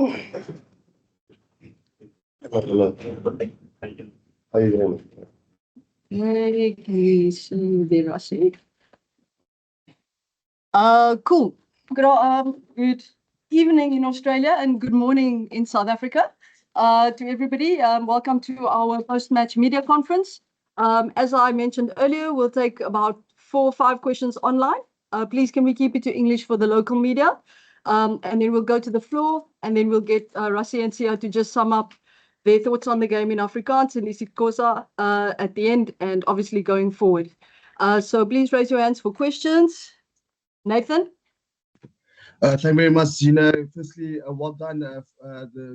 Hello. How you doing? Okay, so there I see. Cool. Good evening in Australia and good morning in South Africa. To everybody, welcome to our post-match media conference. As I mentioned earlier, we'll take about 4 or 5 questions online. Please, can we keep it to English for the local media? And then we'll go to the floor, and then we'll get Rassie and Sia to just sum up their thoughts on the game in Afrikaans and isiXhosa at the end, and obviously going forward. So please raise your hands for questions. Nathan? Thank you very much, Gina. Firstly, well done,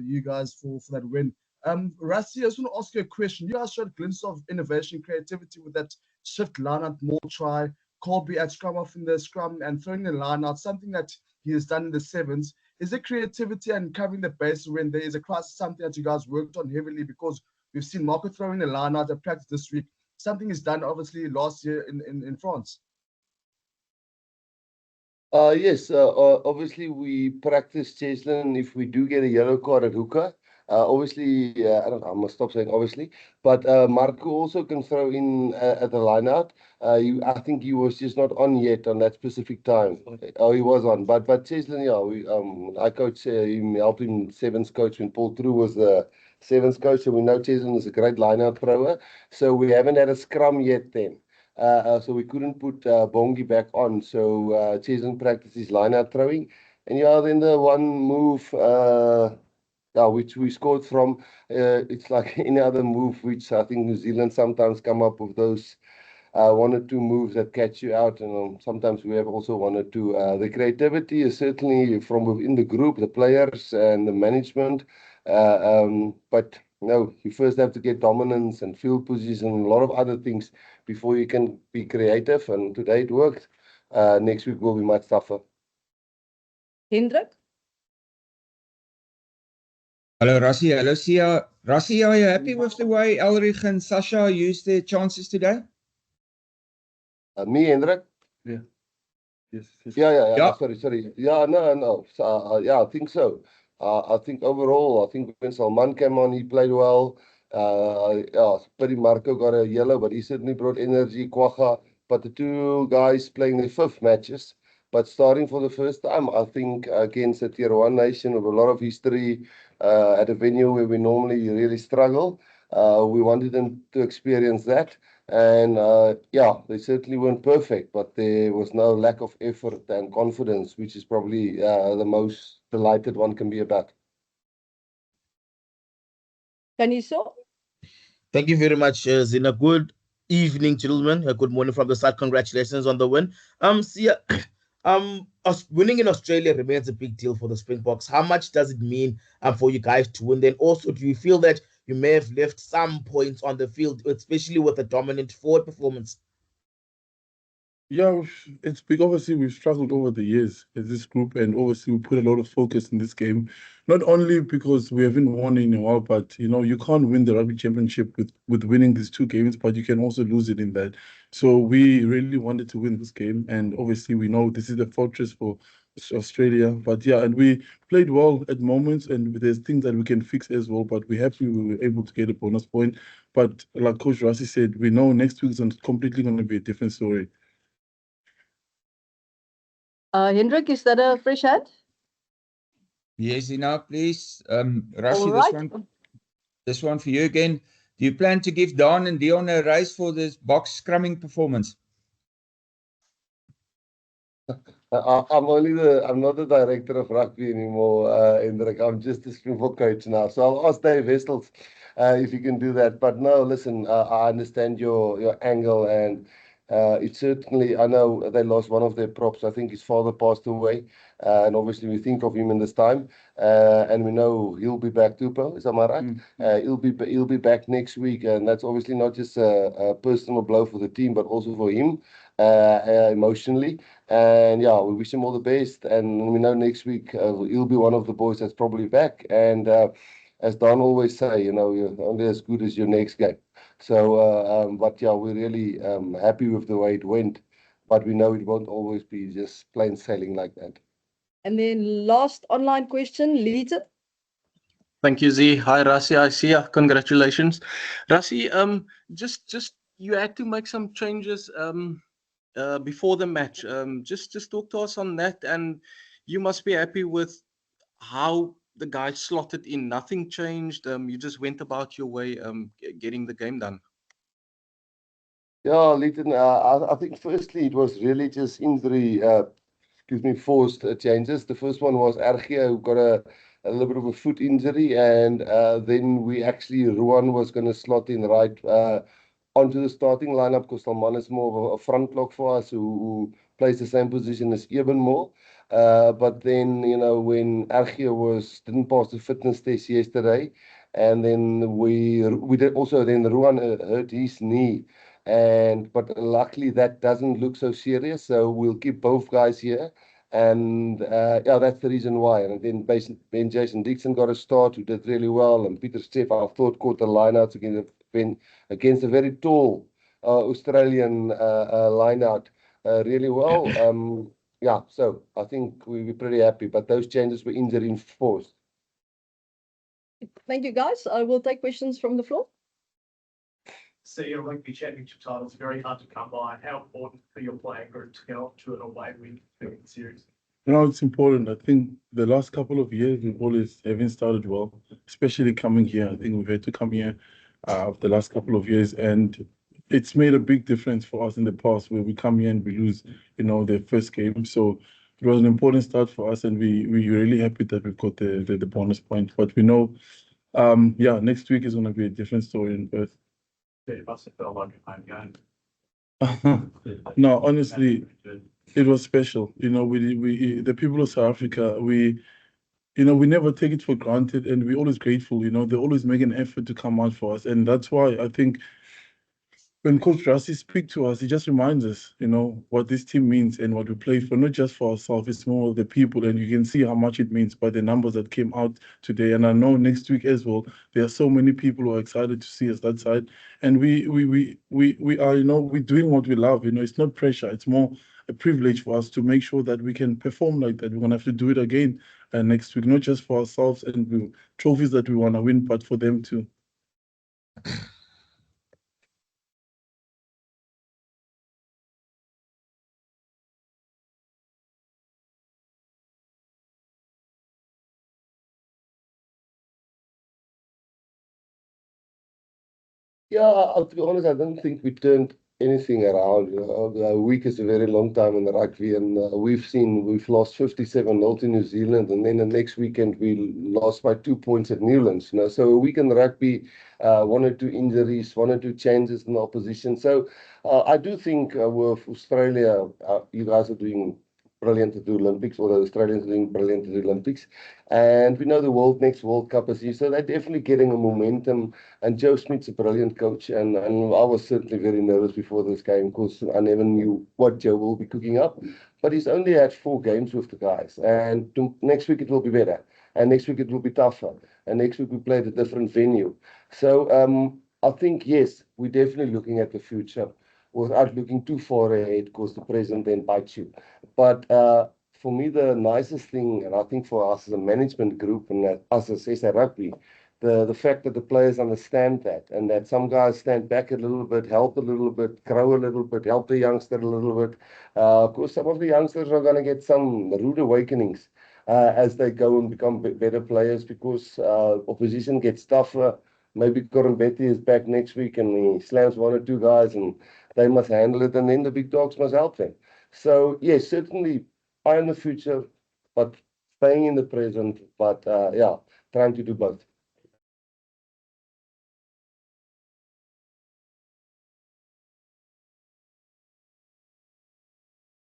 you guys for that win. Rassie, I just want to ask you a question. You guys showed a glimpse of innovation, creativity with that shift line out, more try, Colby at scrum off in the scrum and throwing the line out, something that he has done in the sevens. Is it creativity and covering the base when there is a crisis, something that you guys worked on heavily? Because we've seen Marco throwing the line out at practice this week. Something is done, obviously, last year in France. Yes, obviously we practice Cheslin if we do get a yellow card at hooker. Obviously, I don't know, I must stop saying obviously, but Marco also can throw in at the line out. I think he was just not on yet on that specific time. Oh, he was on, but Cheslin, yeah, I coach him, helped him sevens coach when Paul True was the sevens coach, so we know Cheslin is a great line out thrower. So we haven't had a scrum yet then. So we couldn't put Bongi back on. So Cheslin practices line out throwing. And yeah, then the one move which we scored from, it's like any other move, which I think New Zealand sometimes come up with those 1 or 2 moves that catch you out. And sometimes we have also 1 or 2. The creativity is certainly from within the group, the players and the management. But no, you first have to get dominance and field position and a lot of other things before you can be creative. And today it worked. Next week will be much tougher. Hendrik? Hello, Rassie. Hello, Sia. Rassie, are you happy with the way Elrich and Sasha used their chances today? Me, Hendrik? Yeah. Yes. Yeah. Sorry. Yeah, no. So, yeah, I think so. I think overall, I think when Salman came on, he played well. Yeah, Paddy Marco got a yellow, but he certainly brought energy. Kwacha, but the 2 guys playing their 5th matches, but starting for the first time, I think against a Tier 1 nation with a lot of history at a venue where we normally really struggle. We wanted them to experience that. And yeah, they certainly weren't perfect, but there was no lack of effort and confidence, which is probably the most delighted one can be about. Kaniso? Thank you very much, Zina. Good evening, gentlemen. Good morning from the side. Congratulations on the win. Sia, winning in Australia remains a big deal for the Springboks. How much does it mean for you guys to win? Then also, do you feel that you may have left some points on the field, especially with a dominant forward performance? Yeah, it's big. Obviously, we've struggled over the years as this group, and obviously we put a lot of focus in this game. Not only because we haven't won in a while, but you can't win the rugby championship with winning these 2 games, but you can also lose it in that. So we really wanted to win this game, and obviously we know this is the fortress for Australia. But yeah, and we played well at moments, and there's things that we can fix as well. But we're happy we were able to get a bonus point. But like Coach Rassie said, we know next week is completely going to be a different story. Hendrik, is that a fresh hand? Yes, enough, please. Rassie, All right. this one for you again. Do you plan to give Don and Dion a raise for this box scrumming performance? I'm not the director of rugby anymore, Hendrik. I'm just the Springbok coach now. So I'll ask Dave Wessels if you can do that. But no, listen, I understand your angle, and it's certainly, I know they lost one of their props. I think his father passed away, and obviously we think of him in this time, and we know he'll be back too, Paul. Is that right? He'll be back next week, and that's obviously not just a personal blow for the team, but also for him emotionally. And yeah, we wish him all the best. And we know next week he'll be one of the boys that's probably back. And as Don always say, you're only as good as your next game. So, but yeah, we're really happy with the way it went. But we know it won't always be just plain sailing like that. And then last online question, Lita. Thank you, Z. Hi, Rassi. I see ya. Congratulations, Rassi. Just you had to make some changes before the match. Just talk to us on that, and you must be happy with how the guys slotted in. Nothing changed. You just went about your way, getting the game done. Yeah, Leighton, I think firstly it was really just injury, forced changes. The first one was Argia, who got a little bit of a foot injury, and then Ruan was going to slot in right onto the starting lineup because Salman is more of a front lock for us who plays the same position as Ebenmore. But then, when Argia didn't pass the fitness test yesterday, and then we did also, then Ruan hurt his knee. But luckily that doesn't look so serious, so we'll keep both guys here. And yeah, that's the reason why. And then Ben Jason Dixon got a start, who did really well, and Peter Steff, I thought, caught the lineouts against a very tall Australian lineout really well. Yeah, so I think we're pretty happy, but those changes were injury enforced. Thank you, guys. I will take questions from the floor. So your rugby championship title is very hard to come by. How important for your playing group to get off to an away win during the series? It's important. I think the last couple of years we've always haven't started well, especially coming here. I think we've had to come here the last couple of years, and it's made a big difference for us in the past where we come here and we lose, the first game. So it was an important start for us, and we're really happy that we've got the bonus point. But we know, yeah, next week is going to be a different story in Perth. It must have felt like a home game. No, honestly, it was special. We the people of South Africa, we never take it for granted, and we're always grateful. They always make an effort to come out for us, and that's why I think when Coach Rassi speaks to us, he just reminds us, what this team means and what we play for, not just for ourselves, it's more of the people, and you can see how much it means by the numbers that came out today. And I know next week as well, there are so many people who are excited to see us that side. And we are, we're doing what we love. It's not pressure, it's more a privilege for us to make sure that we can perform like that. We're going to have to do it again next week, not just for ourselves and the trophies that we want to win, but for them too. Yeah, to be honest, I don't think we turned anything around. A week is a very long time in the rugby, and we've lost 57-0 to New Zealand, and then the next weekend we lost by 2 points at Newlands. So a week in the rugby, 1 or 2 injuries, 1 or 2 changes in the opposition. So I do think with Australia, you guys are doing brilliant at the Olympics, or the Australians are doing brilliant at the Olympics. And we know the next World Cup is here, so they're definitely getting a momentum. And Joe Smith's a brilliant coach, and I was certainly very nervous before this game because I never knew what Joe will be cooking up. But he's only had 4 games with the guys, and next week it will be better, and next week it will be tougher, and next week we play at a different venue. So I think, yes, we're definitely looking at the future without looking too far ahead because the present then bites you. But for me, the nicest thing, and I think for us as a management group and us as SA Rugby, the fact that the players understand that, and that some guys stand back a little bit, help a little bit, grow a little bit, help the youngster a little bit. Of course, some of the youngsters are going to get some rude awakenings as they go and become better players because opposition gets tougher. Maybe Corambetti is back next week and he slams 1 or 2 guys and they must handle it, and then the big dogs must help them. So, yes, certainly eye on the future, but staying in the present, but yeah, trying to do both.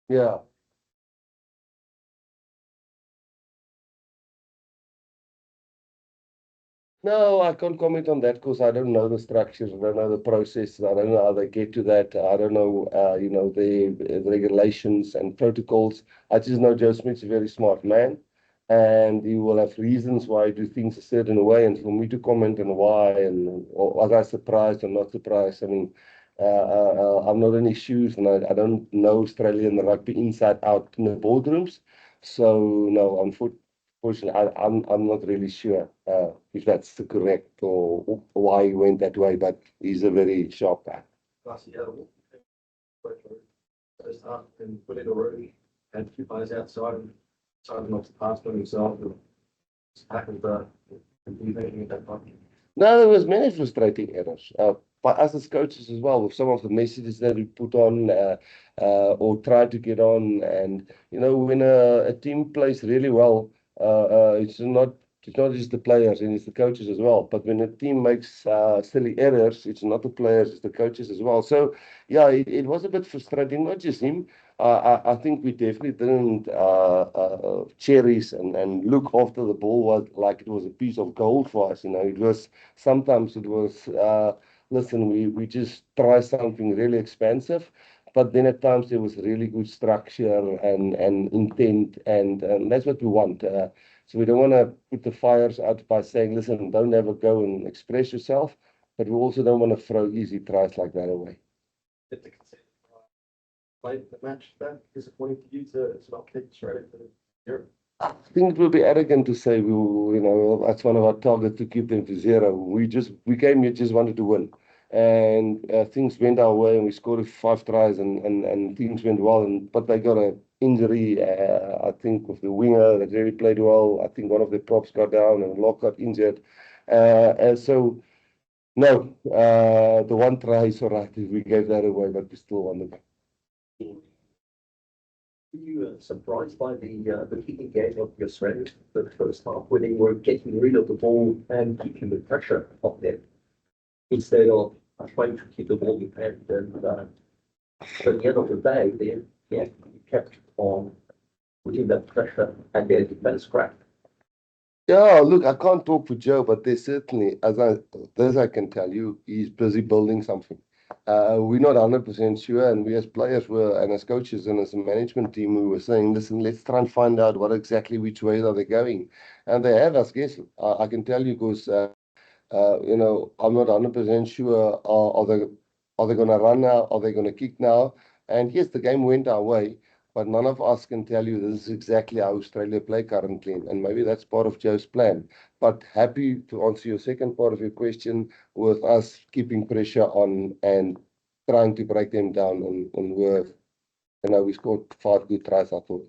Yeah. No, I can't comment on that because I don't know the structures, I don't know the process, I don't know how they get to that, I don't know, the regulations and protocols. I just know Joe Smith's a very smart man, and he will have reasons why he do things a certain way, and for me to comment on why, and or was I surprised or not surprised, I mean, I'm not in his shoes, and I don't know Australian rugby inside out in the boardrooms, so no, unfortunately. Unfortunately, I'm not really sure if that's the correct or why he went that way, but he's a very sharp guy. First half and put in a room, had 2 players outside and decided not to pass by himself and tackled the thinking at that point. No, there was many frustrating errors by us as coaches as well, with some of the messages that we put on or try to get on. And you know, when a team plays really well, it's not just the players and it's the coaches as well. But when a team makes silly errors, it's not the players, it's the coaches as well. So yeah, it was a bit frustrating, not just him. I think we definitely didn't cherish and look after the ball like it was a piece of gold for us. You know, it was sometimes it was listen, we just try something really expensive, but then at times there was really good structure and intent, and that's what we want. So we don't want to put the fires out by saying, listen, don't ever go and express yourself, but we also don't want to throw easy tries like that away. Played the match, that disappointing to you to not kick straight into Europe. I think it would be arrogant to say you know, that's one of our targets to keep them to 0. We came here just wanted to win, and things went our way, and we scored 5 tries, and things went well. But they got an injury, I think, with the winger that really played well. I think one of the props got down, and Locke got injured, and so no, the 1 try is all right. We gave that away, but we still won the game. Were you surprised by the kicking game of your Australians the first half when they were getting rid of the ball and keeping the pressure off them instead of trying to keep the ball in hand? And at the end of the day, they kept on putting that pressure and their defense cracked. Yeah, look, I can't talk for Joe, but there's certainly, this I can tell you, he's busy building something. We're not 100% sure, and we as players were, and as coaches and as a management team, we were saying, listen, let's try and find out which way are they going. And they have us guessing. I can tell you because, you know, I'm not 100% sure, are they going to run now? Are they going to kick now? And yes, the game went our way, but none of us can tell you this is exactly how Australia play currently, and maybe that's part of Joe's plan. But happy to answer your second part of your question with us keeping pressure on and trying to break them down, and with, you know, we scored 5 good tries, I thought.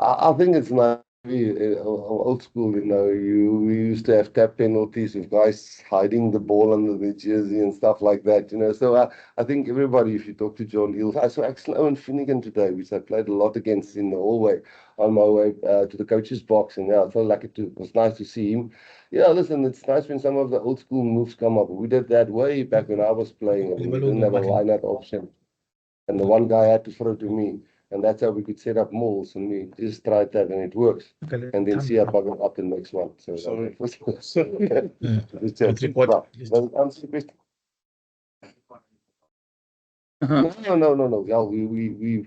I think it's nice. Old school, you know, we used to have tap penalties with guys hiding the ball under the jersey and stuff like that, you know. So I think everybody, if you talk to John Hill, I saw actually Owen Finnegan today, which I played a lot against in the hallway on my way to the coach's box, and yeah, I felt like it was nice to see him. Yeah, listen, it's nice when some of the old school moves come up. We did that way back when I was playing, and we didn't have a line-out option, and the one guy had to throw to me. And that's how we could set up malls, and we just tried that, and it works. And then see up the next one. So Sorry. Does it answer the question? No. Yeah, we're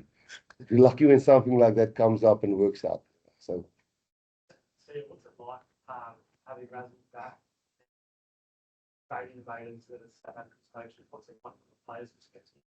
lucky when something like that comes up and works out. So. What's it like having Razzie back, invading to the South African stage? What's it like for the players' perspective?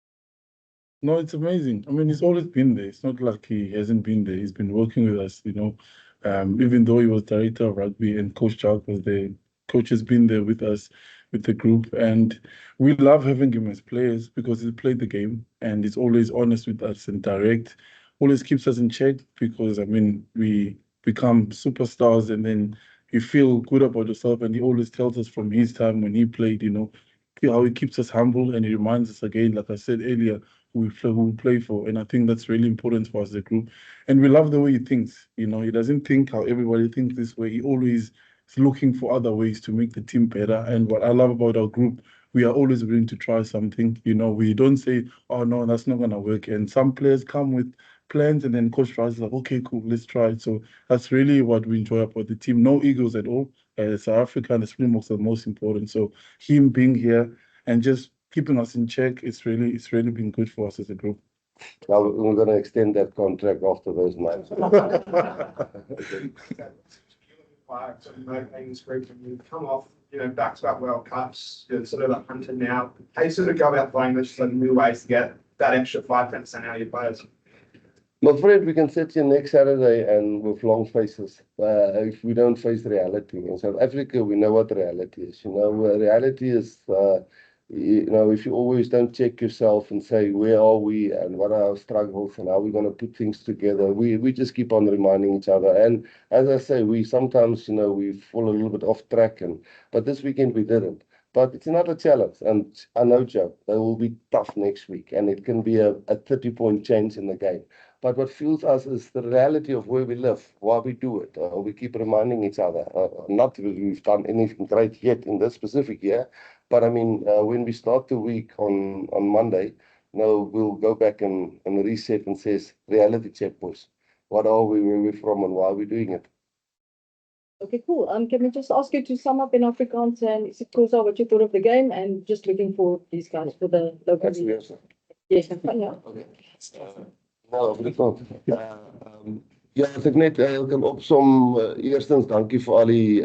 No, it's amazing. I mean, he's always been there. It's not like he hasn't been there. He's been working with us, you know. Even though he was director of rugby and Coach Chuck was there, Coach has been there with us, with the group. And we love having him as players because he played the game and he's always honest with us and direct, always keeps us in check because, I mean, we become superstars and then you feel good about yourself. And he always tells us from his time when he played, you know, how he keeps us humble and he reminds us again, like I said earlier, who we play for. And I think that's really important for us as a group. And we love the way he thinks. You know, he doesn't think how everybody thinks this way. He always is looking for other ways to make the team better. And what I love about our group, we are always willing to try something. You know, we don't say, oh, no, that's not going to work. And some players come with plans and then Coach Rice is like, okay, cool, let's try it. So that's really what we enjoy about the team. No egos at all. South Africa and the Springboks are the most important. So him being here and just keeping us in check, it's really been good for us as a group. Well, we're going to extend that contract after those months. prior to making this group, and you've come off, back-to-back World Cups, you're sort of a hunter now. How do you sort of go about playing this and new ways to get that extra 5-10% out of your players? My friend, we can sit here next Saturday and with long faces. If we don't face reality in South Africa, we know what reality is. Reality is, if you always don't check yourself and say, where are we and what are our struggles and how we're going to put things together, we just keep on reminding each other. And as I say, we sometimes, we fall a little bit off track. But this weekend we didn't. But it's another challenge. And I know, Joe, they will be tough next week. And it can be a 30-point change in the game. But what fuels us is the reality of where we live, why we do it. We keep reminding each other. Not that we've done anything great yet in this specific year, but I mean, when we start the week on Monday, we'll go back and reset and says, reality check, boys. What are we, where we're from, and why are we doing it? Okay, cool. Can we just ask you to sum up in Afrikaans and Xhosa what you thought of the game, and just looking for these guys for the local That's media? the Yes, yeah. Okay. Ja, as ek net kan opsom, eerstens dankie vir al die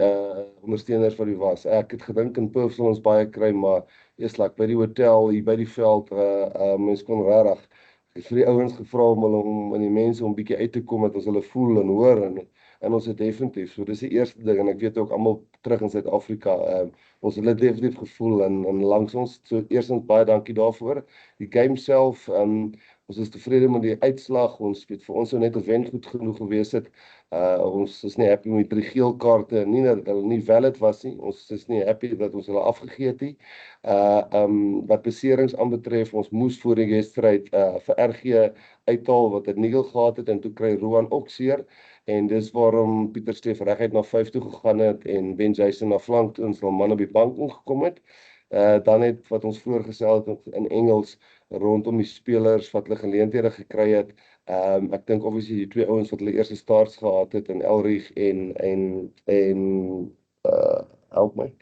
ondersteuners wat die was. Ek het gedink in Perth sal ons baie kry, maar eers by die hotel hier by die veld, mense kon regtig vir die ouens gevra om in die mense om bietjie uit te kom dat ons hulle voel en hoor en ons het definitief. So dis die eerste ding, en ek weet ook almal terug in Suid-Afrika, ons het dit definitief gevoel en langs ons. So eerstens baie dankie daarvoor. Die game self, ons is tevrede met die uitslag. Ons weet vir ons sou net 'n wen goed genoeg gewees het. Ons is nie happy met 3 geel kaarte, nie dat hulle nie valid was nie. Ons is nie happy dat ons hulle afgegee het nie. Wat beserings aanbetref, ons moes voor die wedstryd vir RG uithaal wat 'n nigel gehad het, en toe kry Roan ook seer. En dis waarom Pieter Steef reguit na 5 toe gegaan het en Ben Jason na flank toe en sy man op die bank ingekom het. Dan het wat ons vroeër gesê het in Engels rondom die spelers wat hulle geleenthede gekry het. Ek dink obviously die 2 ouens wat hulle eerste starts gehad het in Elrich en help my.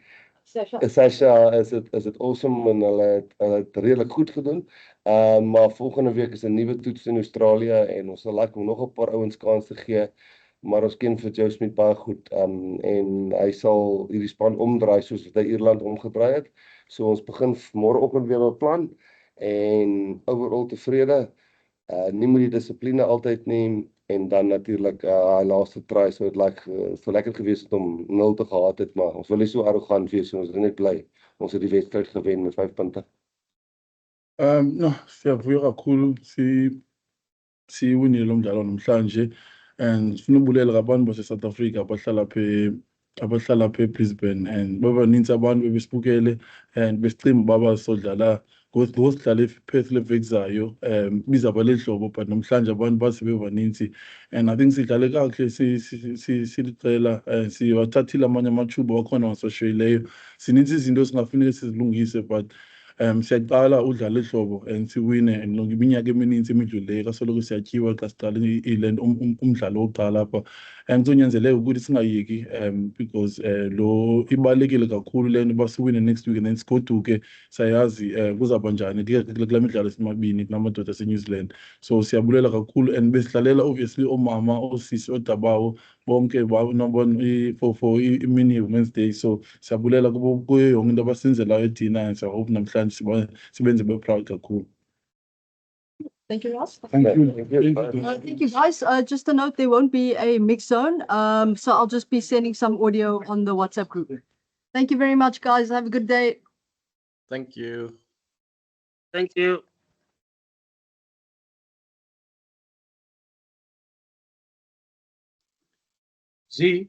Sasha is it awesome en hulle het redelik goed gedoen. Maar volgende week is 'n nuwe toets in Australië en ons sal like om nog 'n paar ouens kans te gee. Maar ons ken vir Joe Smith baie goed, en hy sal hierdie span omdraai soos wat hy Ierland omgedraai het. So ons begin môreoggend weer met 'n plan en overal tevrede. Nie moet die dissipline altyd neem, en dan natuurlik hy laaste try sou dit so lekker gewees het om 0 te gehad het, maar ons wil nie so arrogant wees, ons is net bly. Ons het die wedstryd gewen met 5 punte. No, siyavuya kakhulu siwinile lo mdlalo namhlanje, and sifuna ubulela kabantu base-South Africa abahlala apha eBrisbane, and babaninzi abantu bebesibukele and besicimba baba sodlala ngosidlala ePerth le veki zayo, bizaba lehlobo, but namhlanje abantu base bebaninzi, and I think sidlale kakuhle siliqela, siwathathile amanye amathuba wakhona wasoshiyileyo. Sininzi izinto singafuneka sizilungise, but siyaqala udlala ehlobo and siwine, and iminyaka emininzi emidlulileyo kasoloko siyatyiwa xa siqala umdlalo wokuqala apha, and kuzonyanzeleka ukuthi singayeki, because lo ibalulekile kakhulu le nto uba siwine next week and then sigoduke sayazi kuzawuba njani kula midlalo esimabini kunamadoda aseNew Zealand. So siyabulela kakhulu, and besidlalela obviously oomama, oosisi, oodabawo bonke for imini Wednesday. So siyabulela kuyo yonke into abasenzelayo thina, and siyahope namhlanje sibenze be-proud kakhulu. Thank you, Ross. Thank you. Thank you, guys. Just a note, there won't be a mix zone. So I'll just be sending some audio on the WhatsApp group. Thank you very much, guys. Have a good day. Thank you. Thank you. See?